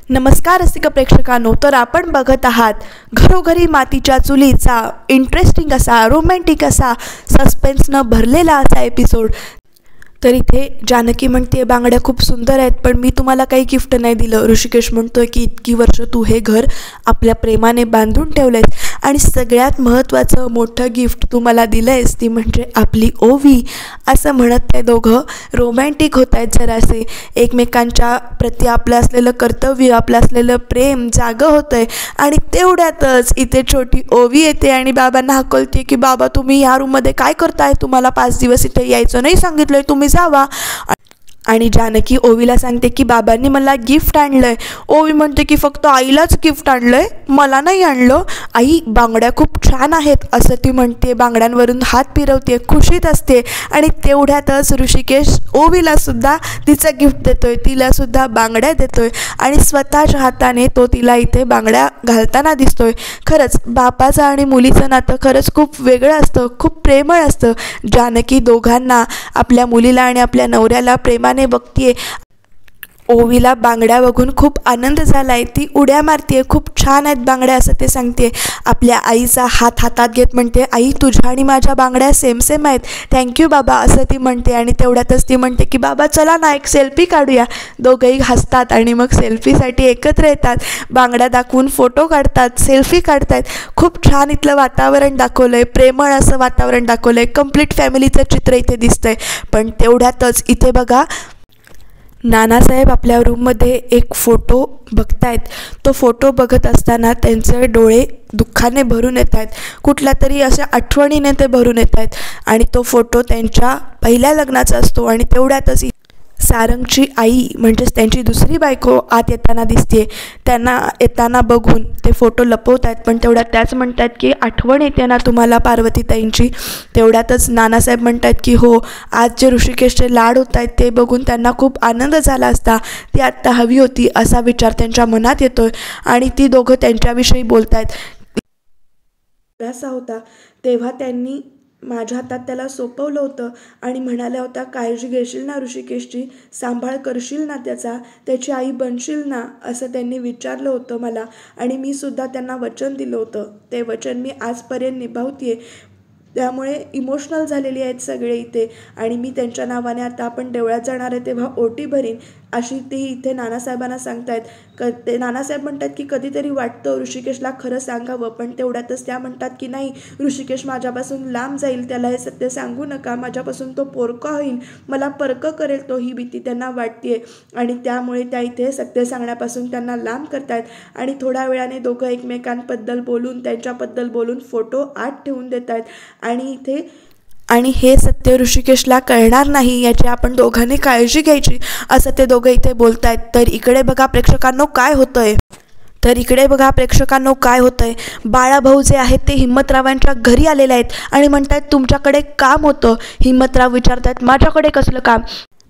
नमस्कार रसिक प्रेक्षकांनो, तर आपण बघत आहात घरोघरी मातीच्या चुलीचा इंटरेस्टिंग असा रोमॅन्टिक असा सस्पेन्सनं भरलेला असा एपिसोड। तर इथे जानकी म्हणते बांगड्या खूप सुंदर आहेत, पण मी तुम्हाला काही गिफ्ट नाही दिलं। ऋषिकेश म्हणतोय की इतकी वर्ष तू हे घर आपल्या प्रेमाने बांधून ठेवलंयस आणि सगळ्यात महत्त्वाचं मोठं गिफ्ट तू मला दिलंयस ती म्हणजे आपली ओवी। असं म्हणत ते दोघं रोमॅन्टिक होत आहेत, जरासे एकमेकांच्या प्रती आपलं असलेलं कर्तव्य आपलं असलेलं प्रेम जागं होतं आहे। आणि तेवढ्यातच इथे छोटी ओवी येते आणि बाबांना हाकलते की बाबा तुम्ही ह्या रूममध्ये काय करताय, तुम्हाला 5 दिवस इथे यायचं नाही सांगितलंय, तुम्ही जावा। आणि जानकी ओवीला सांगते की बाबांनी मला गिफ्ट आणलं आहे। ओवी म्हणते की फक्त आईलाच गिफ्ट आणलं आहे, मला नाही आणलं। आई बांगड्या खूप छान आहेत असं ती म्हणते, बांगड्यांवरून हात फिरवते, खुशीत असते। आणि तेवढ्यातच ऋषिकेश ओवीलासुद्धा तिचं गिफ्ट देतोय, तिलासुद्धा बांगड्या देतोय आणि स्वतःच्या हाताने तो तिला इथे बांगड्या घालताना दिसतोय। खरंच बापाचं आणि मुलीचं नातं खरंच खूप वेगळं असतं, खूप प्रेमळ असतं। जानकी दोघांना, आपल्या मुलीला आणि आपल्या नवऱ्याला प्रेमाने बघतीये। ओवीला बांगड्या बघून खूप आनंद झालाय, ती उड्या मारतीये, खूप छान आहेत बांगड्या असं ते सांगते। आपल्या आईचा हात हातात घेत म्हणते आई तुझ्या आणि माझ्या बांगड्या सेम सेम आहेत, थँक्यू बाबा असं ती म्हणते। आणि तेवढ्यातच ती म्हणते की बाबा चला ना एक सेल्फी काढूया। दोघंही हसतात आणि मग सेल्फीसाठी एकत्र येतात, बांगड्या दाखवून फोटो काढतात, सेल्फी काढतायत। खूप छान इथलं वातावरण दाखवलंय, प्रेमळ असं वातावरण दाखवलंय, कंप्लीट फॅमिलीचं चित्र इथे दिसतंय। पण तेवढ्यातच इथे बघा नानासाहेब आपल्या रूममध्ये एक फोटो बघतायत। तो फोटो बघत असताना त्यांचे डोळे दुःखाने भरून येत आहेत, कुठल्या तरी अशा आठवणीने ते भरून येत आहेत। आणि तो फोटो त्यांच्या पहिल्या लग्नाचा असतो। आणि तेवढ्यातच सारंगची आई म्हणजेच त्यांची दुसरी बायको आत येताना दिसते, त्यांना येताना बघून ते फोटो लपवत आहेत। पण तेवढ्यात त्याच म्हणतात की आठवण येते ना तुम्हाला पार्वतीताईंची। तेवढ्यातच नानासाहेब म्हणतात की हो, आज जे ऋषिकेशचे लाड होत आहेत ते बघून त्यांना खूप आनंद झाला असता, ती आत्ता हवी होती असा विचार त्यांच्या मनात येतोय। आणि ती दोघं त्यांच्याविषयी बोलत आहेत। असा होता तेव्हा त्यांनी माझ्या हातात त्याला सोपवलं होतं आणि म्हणाल्या होत्या काळजी घेशील ना ऋषिकेशची, सांभाळ करशील ना त्याची आई बनशील ना असं त्यांनी विचारलं होतं मला। आणि मी सुद्धा त्यांना वचन दिलं होतं, ते वचन मी आजपर्यंत निभावतीये। त्यामुळे इमोशनल झालेली आहेत सगळे इथे। आणि मी त्यांच्या नावाने आता आपण देवळात जाणार आहे तेव्हा ओटी भरीन अशी ती इथे नानासाहेबांना सांगतायत। ते नानासाहेब म्हणतात की कधीतरी वाटतं ऋषिकेशला खरं सांगावं, पण तेवढ्यातच त्या म्हणतात की नाही ऋषिकेश माझ्यापासून लांब जाईल, त्याला हे सत्य सांगू नका, माझ्यापासून तो पोरका होईल, मला परकं करेल तो, ही भीती त्यांना वाटते। आणि त्यामुळे त्या इथे सत्य सांगण्यापासून त्यांना लांब करतायत। आणि थोड्या वेळाने दोघं एकमेकांबद्दल बोलून त्यांच्याबद्दल बोलून फोटो आत ठेवून देत आहेत। आणि हे सत्य ऋषिकेशला कळणार नाही याची आपण दोघांनी काळजी घ्यायची असं ते दोघं इथे बोलतायत। तर इकडे बघा प्रेक्षकांनो काय होतंय, बाळाभाऊ जे आहेत ते हिम्मतरावांच्या घरी आलेले आहेत आणि म्हणतात तुमच्याकडे काम होतं। हिम्मतराव विचारतात माझ्याकडे कसलं काम?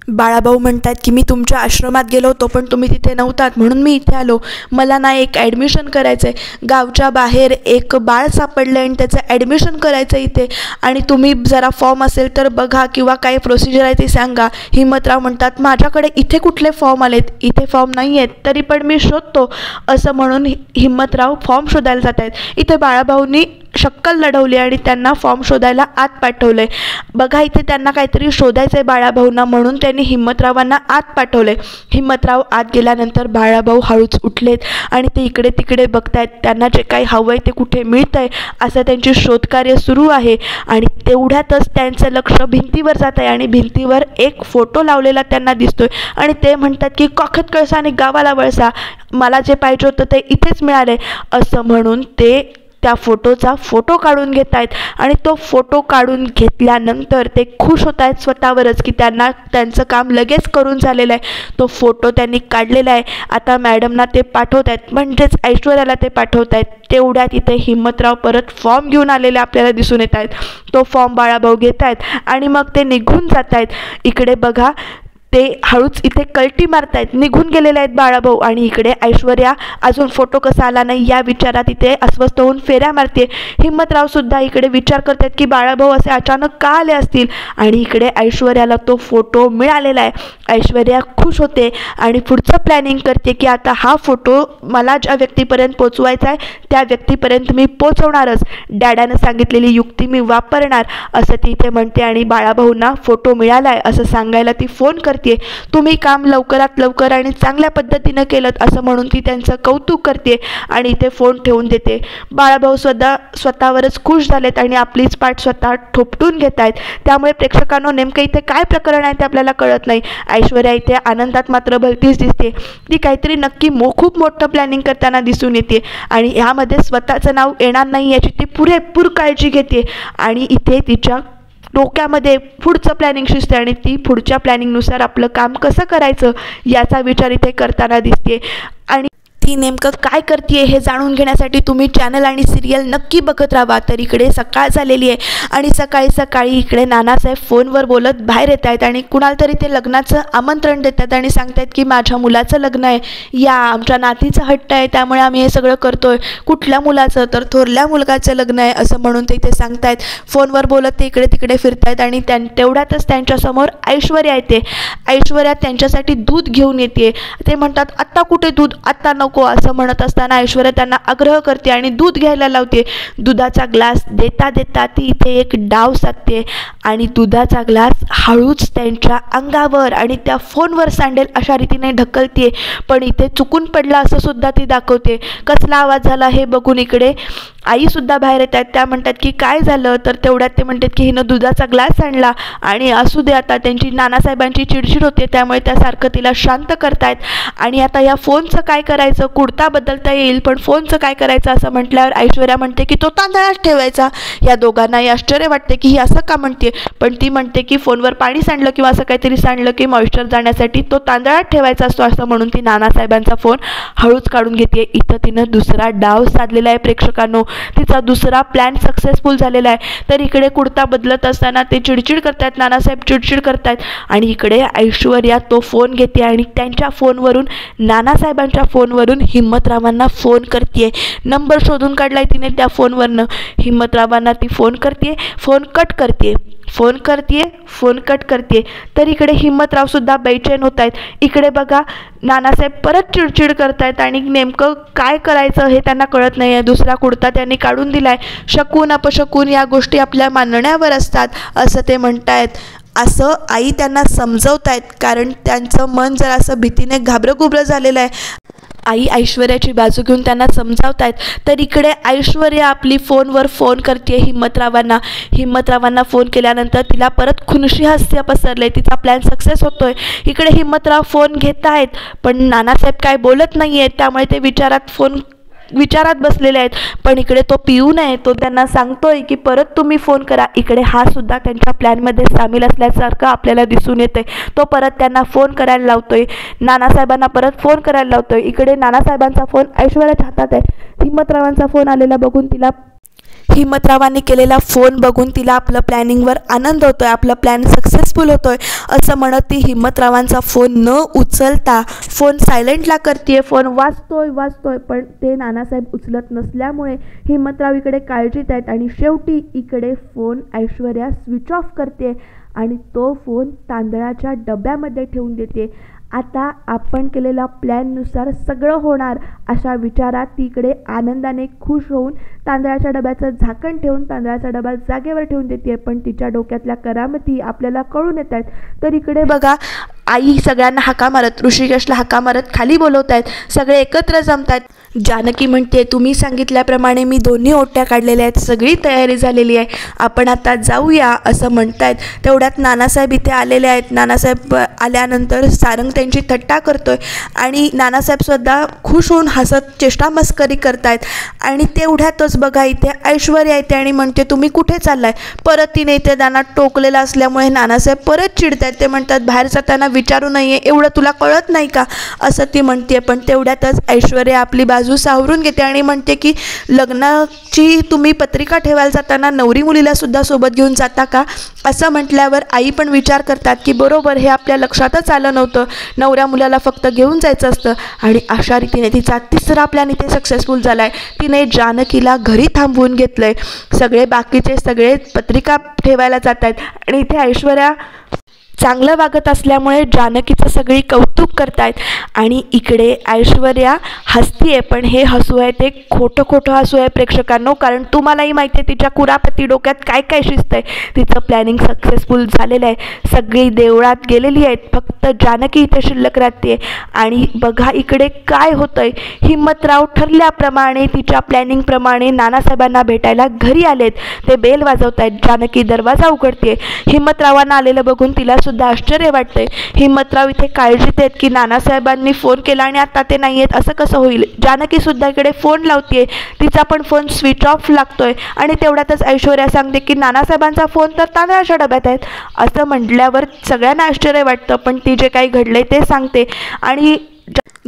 बाळाभाऊ म्हणतात की मी तुमच्या आश्रमात गेलो होतो पण तुम्ही तिथे नव्हतात म्हणून मी इथे आलो, मला ना एक ॲडमिशन करायचं आहे, गावच्या बाहेर एक बाळ सापडलं आणि त्याचं ॲडमिशन करायचं इथे, आणि तुम्ही जरा फॉर्म असेल तर बघा किंवा काही प्रोसिजर आहे ते सांगा। हिम्मतराव म्हणतात माझ्याकडे इथे कुठले फॉर्म आलेत, इथे फॉर्म नाही आहेत, तरी पण मी शोधतो असं म्हणून हिम्मतराव फॉर्म शोधायला जात आहेत। इथे बाळाभाऊंनी शक्कल लढवली आणि त्यांना फॉर्म शोधायला आत पाठवलंय। बघा इथे त्यांना काहीतरी शोधायचं आहे बाळाभाऊंना म्हणून त्यांनी हिम्मतरावांना आत पाठवलंय। हिम्मतराव आत गेल्यानंतर बाळाभाऊ हळूच उठलेत आणि ते इकडे तिकडे बघतायत, त्यांना जे काही हवं आहे ते कुठे मिळतंय असं त्यांची शोधकार्य सुरू आहे। आणि तेवढ्यातच त्यांचं लक्ष भिंतीवर जात आहे आणि भिंतीवर एक फोटो लावलेला त्यांना दिसतोय। आणि ते म्हणतात की कॉखत कळसा आणि गावाला वळसा, मला जे पाहिजे होतं ते इथेच मिळालंय असं म्हणून ते त्या फोटोचा फोटो काढून घेत आहेत। आणि तो फोटो काढून घेतल्यानंतर ते खुश होत आहेत स्वतःवरच की त्यांना त्यांचं काम लगेच करून झालेलं आहे। तो फोटो त्यांनी काढलेला आहे, आता मॅडमना ते पाठवत आहेत म्हणजेच ऐश्वर्याला ते पाठवत आहेत। तेवढ्यात इथे हिम्मतराव परत फॉर्म घेऊन आलेले आपल्याला दिसून येत आहेत। तो फॉर्म बाळाभाऊ घेत आहेत आणि मग ते निघून जात आहेत। इकडे बघा ते हळूच इथे कल्टी मारतायत, निघून गेलेले आहेत बाळाभाऊ. आणि इकडे ऐश्वर्या अजून फोटो कसा आला नाही या विचारात इथे अस्वस्थ होऊन फेऱ्या मारते. हिम्मतराव सुद्धा इकडे विचार करतात की बाळाभाऊ असे अचानक का आले असतील. आणि इकडे ऐश्वर्याला तो फोटो मिळालेला आहे. ऐश्वर्या खुश होते आणि पुढचं प्लॅनिंग करते की आता हा फोटो मला ज्या व्यक्तीपर्यंत पोचवायचा आहे त्या व्यक्तीपर्यंत मी पोचवणारच, डॅडानं सांगितलेली युक्ती मी वापरणार असं ती इथे म्हणते. आणि बाळाभाऊंना फोटो मिळाला आहे असं सांगायला ती फोन करते. तुम्ही काम लवकरात लवकर आणि चांगल्या पद्धतीनं केलं असं म्हणून ती त्यांचं कौतुक करते आणि इथे फोन ठेवून देते. बाळाभाऊ स्वतःवरच खुश झालेत आणि आपलीच पाठ स्वतः ठोपटून घेत आहेत. त्यामुळे प्रेक्षकांनो नेमकं इथे काय प्रकरण आहे ते आपल्याला कळत नाही. ऐश्वर्या इथे आनंदात मात्र भलतीच दिसते. ती काहीतरी नक्की खूप मोठं प्लॅनिंग करताना दिसून येते आणि ह्यामध्ये स्वतःचं नाव येणार नाही याची ती पुरेपूर काळजी घेते. आणि इथे तिच्या डोक्यामध्ये पुढचं प्लॅनिंग शिजते आणि ती पुढच्या प्लॅनिंगनुसार आपलं काम कसं करायचं याचा विचार इथे करताना दिसते. आणि ती नेमकं काय करते हे जाणून घेण्यासाठी तुम्ही चॅनल आणि सिरियल नक्की बघत राहा. तर इकडे सकाळ झालेली आहे आणि सकाळी सकाळी इकडे नानासाहेब फोनवर बोलत बाहेर येत आहेत आणि कुणाला तरी ते लग्नाचं आमंत्रण देतात आणि सांगतात की माझ्या मुलाचं लग्न आहे, या आमच्या नातीचा हट्ट आहे त्यामुळे आम्ही हे सगळं करतोय. कुठल्या मुलाचं, तर थोरल्या मुलगाचं लग्न आहे असं म्हणून ते इथे सांगतायत. फोनवर बोलत ते इकडे तिकडे फिरतायत आणि तेवढ्यातच त्यांच्यासमोर ऐश्वर्या येते. ऐश्वर्या त्यांच्यासाठी दूध घेऊन येते. ते म्हणतात आत्ता कुठे दूध, आत्ता नको असं म्हणत असताना ऐश्वर्या त्यांना आग्रह करते आणि दूध घ्यायला लावते. दुधाचा ग्लास देता देता ती इथे एक डाव साधते आणि दुधाचा ग्लास हळूच त्यांच्या अंगावर आणि त्या फोनवर सांडेल अशा रीतीने ढकलते. पण इथे चुकून पडला असं सुद्धा ती दाखवते. कसला आवाज झाला हे बघून इकडे आई सुद्धा बाहेर येत आहेत. त्या म्हणतात की काय झालं, तर तेवढ्यात ते म्हणतात की हिनं दुधाचा ग्लास आणला आणि असू दे आता. त्यांची नानासाहेबांची चिडचिड होते त्यामुळे त्यासारखं तिला शांत करतायत. आणि आता या फोनचं काय करायचं, कुर्ता बदलता येईल पण फोनचं काय करायचं असं म्हटल्यावर ऐश्वर्या म्हणते की तो तांदळात ठेवायचा. या दोघांनाही आश्चर्य वाटते की ही असं का म्हणते, पण ती म्हणते की फोनवर पाणी सांडलं किंवा असं काहीतरी सांडलं की मॉइश्चर जाण्यासाठी तो तांदळात ठेवायचा असतो असं म्हणून ती नानासाहेबांचा फोन हळूच काढून घेते. इथं तिनं दुसरा डाव साधलेला आहे प्रेक्षकांनो. तिचा दुसरा प्लॅन सक्सेसफुल झालेला आहे. तर इकडे कुर्ता बदलत असताना ते चिडचिड करतायत, नानासाहेब चिडचिड करतायत आणि इकडे ऐश्वर्या तो फोन घेते आणि त्यांच्या फोनवरून नानासाहेबांच्या फोनवरून हिम्मतरावांना फोन करते. नंबर शोधून काढलाय तिने त्या फोनवरनं. हिम्मतरावांना ती फोन करते, फोन कट करते, फोन करते, फोन कट करते. तर इकडे हिम्मतराव सुद्धा बेचैन होत आहेत. इकडे बघा नानासाहेब परत चिडचिड करतायत आणि नेमकं काय करायचं हे त्यांना कळत नाही आहे. दुसरा कुर्ता त्यांनी काढून दिलाय. शकून अपशकून या गोष्टी आपल्या मानण्यावर असतात असं ते म्हणतायत. असं आई त्यांना समजवतायत कारण त्यांचं मन जरासं भीतीने घाबरगुबरं झालेलं आहे. आई ऐश्वर्याची बाजू घेऊन त्यांना समजावतायत. तर इकडे ऐश्वर्या आपली फोनवर फोन करते हिम्मतरावांना. हिम्मतरावांना फोन केल्यानंतर तिला परत खुनशी हास्य पसरले. तिचा प्लॅन सक्सेस होतोय. इकडे हिम्मतराव फोन घेत आहेत पण नानासाहेब काय बोलत नाही आहेत त्यामुळे ते विचारात बसलेले आहेत. पण इकडे तो पिऊन आहे, तो त्यांना सांगतोय की परत तुम्ही फोन करा. इकडे हा सुद्धा त्यांच्या प्लॅनमध्ये सामील असल्यासारखं आपल्याला दिसून येतंय. तो परत त्यांना फोन करायला लावतोय, नानासाहेबांना परत फोन करायला लावतोय. इकडे नानासाहेबांचा फोन ऐश्वर्याच्या हातात आहे. हिम्मतरावांचा फोन आलेला बघून हिम्मतरावांनी केलेला फोन बघून तिला आपलं प्लॅनिंगवर आनंद होतोय, आपला प्लॅन सक्सेसफुल होतोय असं म्हणत ती हिम्मतरावांचा फोन न उचलता फोन सायलेंटला करते. फोन वाजतोय पण ते नानासाहेब उचलत नसल्यामुळे हिम्मतराव इकडे काळजीत आहेत आणि शेवटी इकडे फोन ऐश्वर्या स्विच ऑफ करते आणि तो फोन तांदळाच्या डब्यामध्ये ठेवून देते. आता आपण केलेल्या प्लॅननुसार सगळं होणार अशा विचारात तिकडे आनंदाने खुश होऊन तांदळाच्या डब्याचं झाकण ठेवून तांदळाचा डबा जागेवर ठेवून देते. पण तिच्या डोक्यातल्या करामती आपल्याला कळून येत आहेत. तर इकडे बघा आई सगळ्यांना हाका मारत, ऋषिकेशला हाका मारत खाली बोलवत आहेत. सगळे एकत्र जमतात. जानकी म्हणते तुम्ही सांगितल्याप्रमाणे मी दोन्ही ओट्या काढलेल्या आहेत, सगळी तयारी झालेली आहे, आपण आता जाऊया असं म्हणतायत. तेवढ्यात नानासाहेब इथे आलेले आहेत. नानासाहेब आल्यानंतर सारंग त्यांची थट्टा करतोय आणि नानासाहेबसुद्धा खुश होऊन हसत चेष्टा मस्करी करतायत. आणि तेवढ्यातच बघा इथे ऐश्वर्या येते आणि म्हणते तुम्ही कुठे चाललाय. परत तिने इथे त्यांना टोकलेलं असल्यामुळे नानासाहेब परत चिडतायत. ते म्हणतात बाहेर जाताना विचारू नये, एवढं तुला कळत नाही का, असं ती म्हणते. पण तेवढ्यातच ऐश्वर्या आपली बाजू सावरून घेते आणि म्हणते की लग्नाची तुम्ही पत्रिका ठेवायला जाताना नवरी मुलीला सुद्धा सोबत घेऊन जाता का, असं म्हटल्यावर आई पण विचार करतात की बरोबर, हे आपल्या लक्षातच आलं नव्हतं, नवऱ्या मुलाला फक्त घेऊन जायचं असतं. आणि अशा रीतीने तिचा तिसरा प्लॅन इथे सक्सेसफुल झाला आहे. तिने जानकीला घरी थांबवून घेतलं आहे. सगळे बाकीचे सगळे पत्रिका ठेवायला जात आहेत आणि इथे ऐश्वर्या चांगलं वागत असल्यामुळे जानकीचं सगळी कौतुक करतायत. आणि इकडे ऐश्वर्या हसतीये, पण हे हसू आहे ते खोटं हसू आहे प्रेक्षकांनो, कारण तुम्हालाही माहिती आहे तिच्या कुरापती डोक्यात काय काय शिस्त आहे. तिचं प्लॅनिंग सक्सेसफुल झालेलं आहे, सगळी देवळात गेलेली आहेत, फक्त जानकी इथे शिल्लक राहते. आणि बघा इकडे काय होतंय, हिम्मतराव ठरल्याप्रमाणे तिच्या प्लॅनिंगप्रमाणे नानासाहेबांना भेटायला घरी आलेत. ते बेल वाजवत आहेत, जानकी दरवाजा उघडते. हिम्मतरावांना आलेलं बघून तिला सुद्धा आश्चर्य वाटतंय. हिम्मतराव इथे काळजीत आहेत की नानासाहेबांनी फोन केला आणि आता ते नाही आहेत, असं कसं होईल. जानकी सुद्धा इकडे फोन लावते, तिचा पण फोन स्विच ऑफ लागतोय. आणि तेवढ्यातच ऐश्वर्या सांगते की नानासाहेबांचा फोन तर तांदळाच्या डब्यात आहेत. असं म्हटल्यावर सगळ्यांना आश्चर्य वाटतं, पण ती जे काही घडलंय ते सांगते. आणि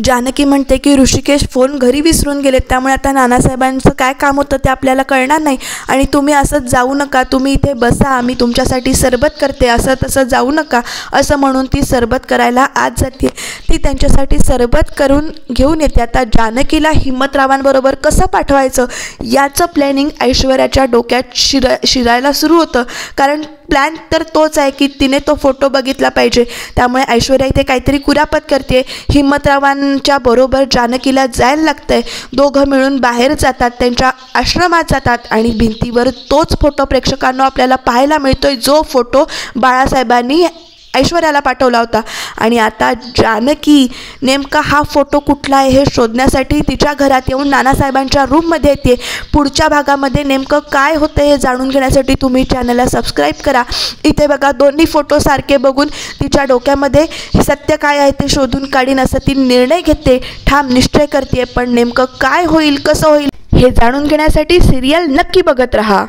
जानकी म्हणते की ऋषिकेश फोन घरी विसरून गेलेत, त्यामुळे आता नानासाहेबांचं काय काम होतं ते आपल्याला कळणार नाही. आणि तुम्ही असंच जाऊ नका, तुम्ही इथे बसा, मी तुमच्यासाठी सरबत करते, असं तसं जाऊ नका, असं म्हणून ती सरबत करायला आत जाते. ती त्यांच्यासाठी सरबत करून घेऊन येते. आता जानकीला हिम्मतरावांबरोबर कसं पाठवायचं याचं प्लॅनिंग ऐश्वर्याच्या डोक्यात शिरायला सुरू होतं. कारण प्लॅन तर तोच आहे की तिने तो फोटो बघितला पाहिजे. त्यामुळे ऐश्वर्या इथे काहीतरी कुरापत करते. हिम्मतरावांच्या बरोबर जानकीला जायला लागतंय. दोघं मिळून बाहेर जातात, त्यांच्या आश्रमात जातात आणि भिंतीवर तोच फोटो प्रेक्षकांना आपल्याला पाहायला मिळतोय, जो फोटो बाळासाहेबांनी ऐश्वर्याला पाठवला होता. आणि आता जानकी नेमका हा फोटो कुठला आहे हे शोधण्यासाठी तिच्या घरात येऊन नानासाहेबांच्या रूममध्ये येते. पुढच्या भागामध्ये नेमकं काय होतं हे जाणून घेण्यासाठी तुम्ही चॅनलला सबस्क्राईब करा. इथे बघा दोन्ही फोटो सारखे बघून तिच्या डोक्यामध्ये सत्य काय आहे ते शोधून काढीन असं ती निर्णय घेते, ठाम निश्चय करते. पण नेमकं काय होईल, कसं होईल हे जाणून घेण्यासाठी सिरियल नक्की बघत राहा.